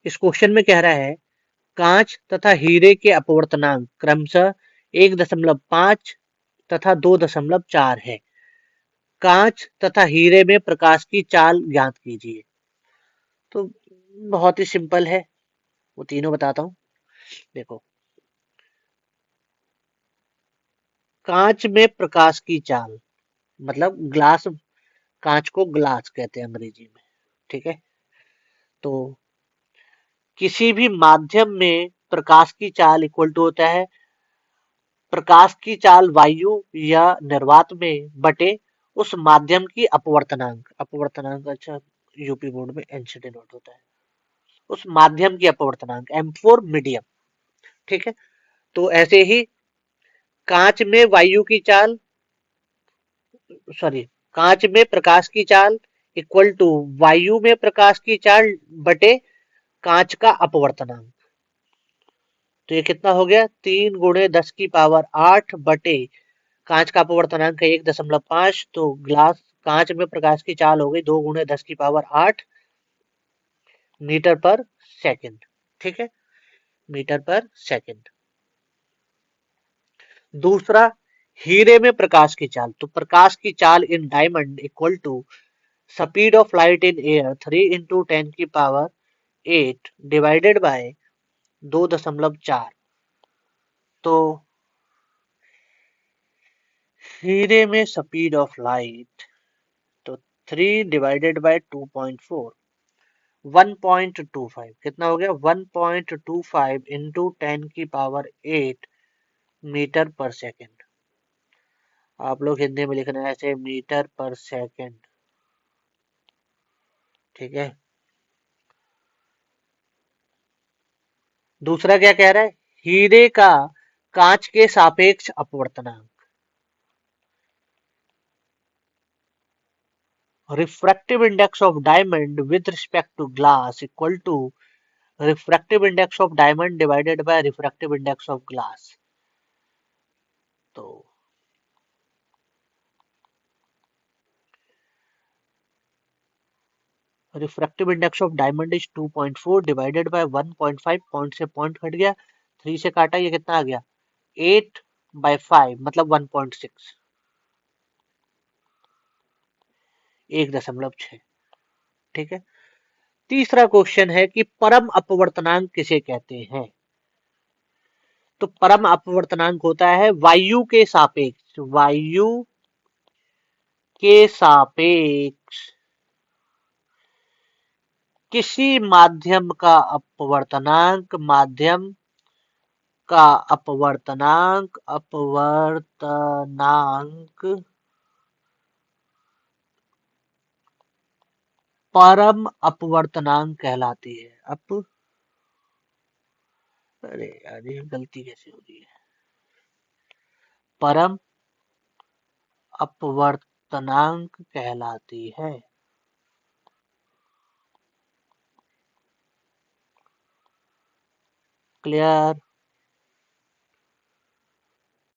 इस क्वेश्चन में कह रहा है कांच तथा हीरे के अपवर्तनांक क्रमशः 1.5 तथा 2.4 है। कांच तथा हीरे में प्रकाश की चाल ज्ञात कीजिए। तो बहुत ही सिंपल है, वो तीनों बताता हूं। देखो, कांच में प्रकाश की चाल मतलब ग्लास, कांच को ग्लास कहते हैं अंग्रेजी में, ठीक है। तो किसी भी माध्यम में प्रकाश की चाल इक्वल टू होता है प्रकाश की चाल वायु या निर्वात में बटे उस माध्यम की अपवर्तनांक। अपवर्तनांक, अच्छा, यूपी बोर्ड में एनसीडी नोट होता है। उस माध्यम की अपवर्तनांक, एम फॉर मीडियम, ठीक है। तो ऐसे ही कांच में वायु की चाल, सॉरी, कांच में प्रकाश की चाल इक्वल टू वायु में प्रकाश की चाल बटे कांच का अपवर्तनांक। तो ये कितना हो गया, 3 × 10⁸ बटे कांच का अपवर्तनांक है 1.5। तो ग्लास, कांच में प्रकाश की चाल हो गई 2 × 10⁸ मीटर पर सेकंड, ठीक है, मीटर पर सेकंड। दूसरा, हीरे में प्रकाश की चाल, तो प्रकाश की चाल in diamond equal to speed of light in air 3 × 10⁸ divided by 2.4। तो हीरे में स्पीड ऑफ लाइट, तो 3 / 2.4, 1.25 कितना हो गया, 1.25 इंटू 10⁸ मीटर पर सेकेंड। आप लोग हिंदी में लिखना है ऐसे, मीटर पर सेकेंड, ठीक है। दूसरा क्या कह रहा है, हीरे का कांच के सापेक्ष अपवर्तनांक, refractive index of diamond with respect to glass equal to refractive index of diamond divided by refractive index of glass. तो refractive index of diamond is 2.4 divided by 1.5, point से पॉइंट कट गया, 3 से काटा, ये कितना आ गया, 8/5 मतलब 1.6, 1.6, ठीक है। तीसरा क्वेश्चन है कि परम अपवर्तनांक किसे कहते हैं। तो परम अपवर्तनांक होता है वायु के सापेक्ष, वायु के सापेक्ष किसी माध्यम का अपवर्तनांक, माध्यम का अपवर्तनांक, अपवर्तनांक परम अपवर्तनांक कहलाती है। अरे यार, ये गलती कैसे हो रही है, परम अपवर्तनांक कहलाती है। क्लियर।